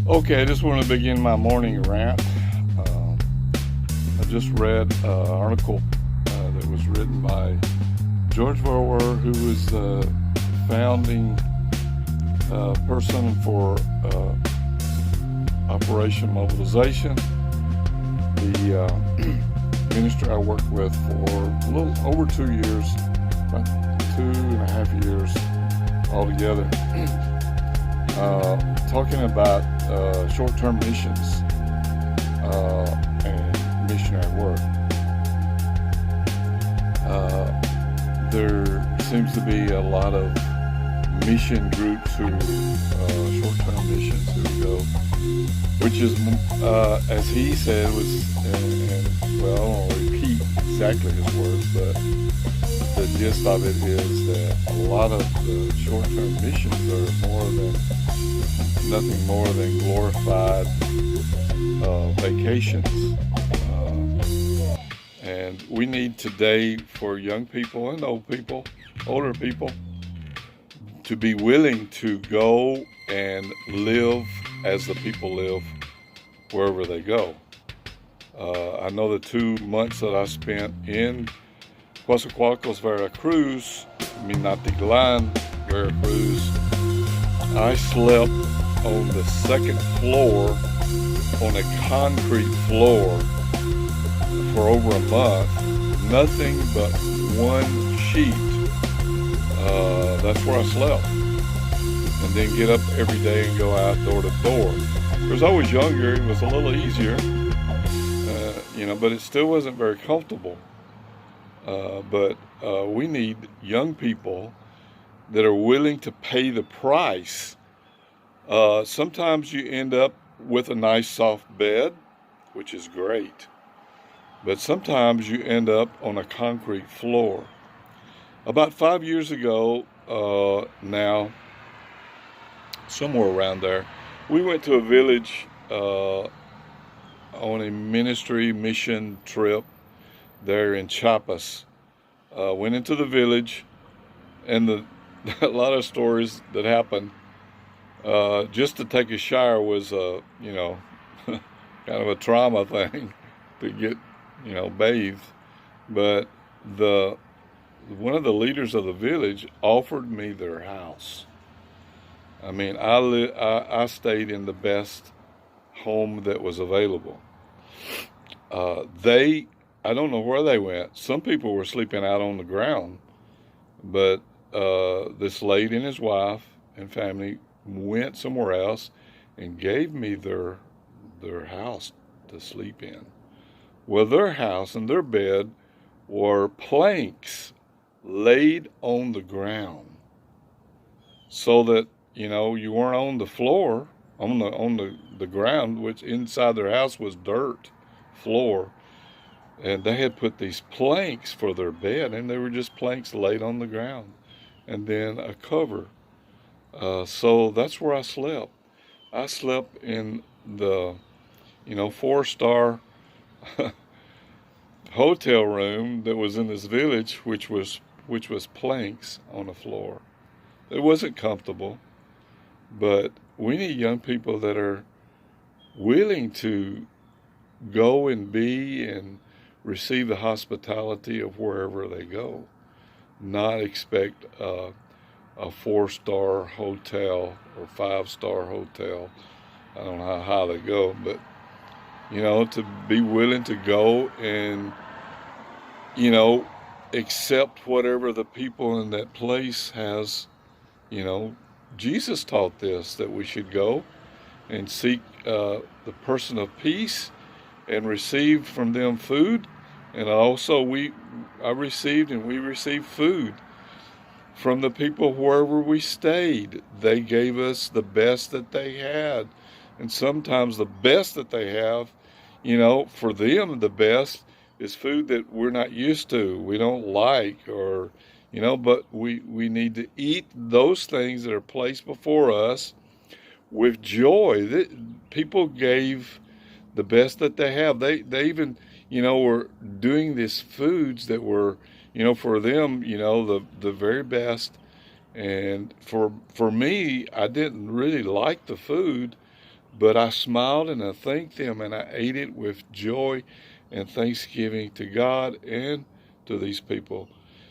Okay, I just want to begin my morning rant. I just read an article that was written by George Verwer, who was the founding person for Operation Mobilization, the ministry I worked with for a little over 2 years, about 2.5 years altogether. Talking about short-term missions and missionary work. There seems to be a lot of mission groups who, short-term missions who go, which is, as he said, well, I won't repeat exactly his words, but the gist of it is that a lot of the short-term missions are nothing more than glorified vacations. And we need today for young people and older people, to be willing to go and live as the people live wherever they go. I know the 2 months that I spent in Coatzacoalcos, Veracruz, Minatitlan, Veracruz, I slept on the second floor on a concrete floor for over a month, nothing but one sheet. That's where I slept, and then get up every day and go out door to door. Because I was younger, it was a little easier, but it still wasn't very comfortable. But we need young people that are willing to pay the price. Sometimes you end up with a nice soft bed, which is great. But sometimes you end up on a concrete floor. About 5 years ago, now, somewhere around there, we went to a village on a ministry mission trip there in Chiapas. Went into the village, and a lot of stories that happened. Just to take a shower was kind of a trauma thing to get, bathed. But one of the leaders of the village offered me their house. I mean, I stayed in the best home that was available. I don't know where they went. Some people were sleeping out on the ground, but this lady and his wife and family went somewhere else and gave me their house to sleep in. Well, their house and their bed were planks laid on the ground, so that you weren't on the floor, on the ground, which inside their house was dirt floor. And they had put these planks for their bed, and they were just planks laid on the ground, and then a cover. So that's where I slept. I slept in the 4-star hotel room that was in this village, which was planks on the floor. It wasn't comfortable, but we need young people that are willing to go and be and receive the hospitality of wherever they go, not expect a 4-star hotel or 5-star hotel. I don't know how high they go, but to be willing to go and accept whatever the people in that place has. Jesus taught this, that we should go and seek the person of peace and receive from them food. And also we received food from the people wherever we stayed. They gave us the best that they had. And sometimes the best that they have, for them the best is food that we're not used to, we don't like, or, but we need to eat those things that are placed before us with joy. People gave the best that they have. They even, were doing these foods that were, for them, the very best. And for me, I didn't really like the food, But I smiled and I thanked them, and I ate it with joy and thanksgiving to God and to these people.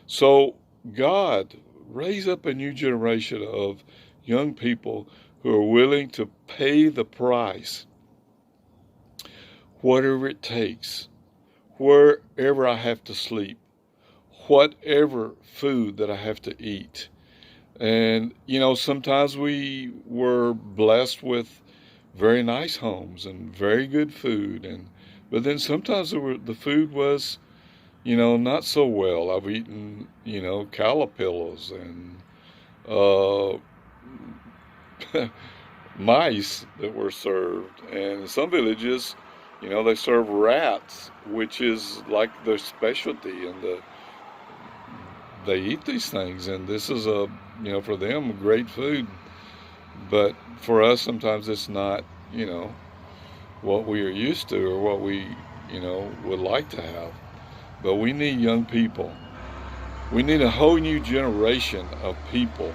So God, raise up a new generation of young people who are willing to pay the price, whatever it takes, wherever I have to sleep, whatever food that I have to eat. And, sometimes we were blessed with very nice homes and very good food. But then sometimes the food was, not so well. I've eaten, caterpillars and mice that were served. And in some villages, they serve rats, which is like their specialty, and they eat these things, and this is for them, great food. But for us, sometimes it's not, what we are used to or what we, would like to have. But we need young people. We need a whole new generation of people,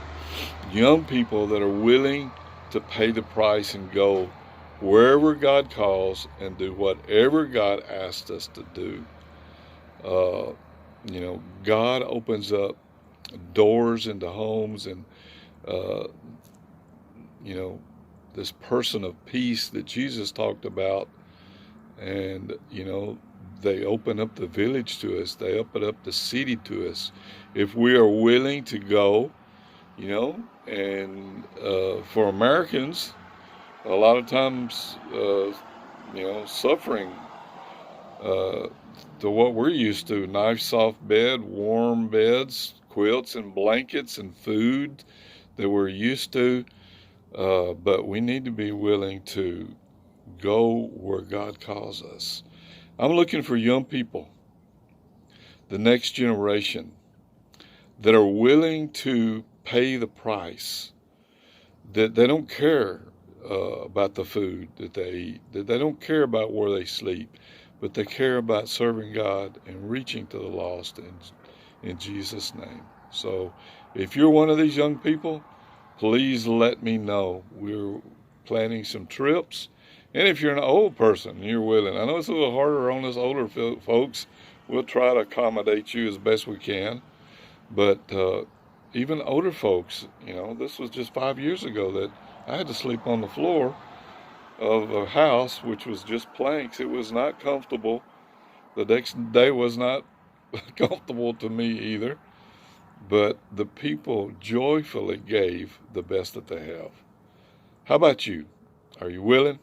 young people that are willing to pay the price and go wherever God calls and do whatever God asks us to do. God opens up doors into homes, and this person of peace that Jesus talked about, and they open up the village to us, they open up the city to us if we are willing to go. And for Americans, a lot of times suffering to what we're used to, nice soft bed, warm beds, quilts and blankets and food that we're used to. But we need to be willing to go where God calls us. I'm looking for young people, the next generation, that are willing to pay the price, that they don't care about the food that they eat, that they don't care about where they sleep, but they care about serving God and reaching to the lost in Jesus' name. So if you're one of these young people, please let me know. We're planning some trips. And if you're an old person and you're willing, I know it's a little harder on us older folks. We'll try to accommodate you as best we can. But even older folks, this was just 5 years ago that I had to sleep on the floor of a house which was just planks. It was not comfortable. The next day was not comfortable to me either. But the people joyfully gave the best that they have. How about you? Are you willing?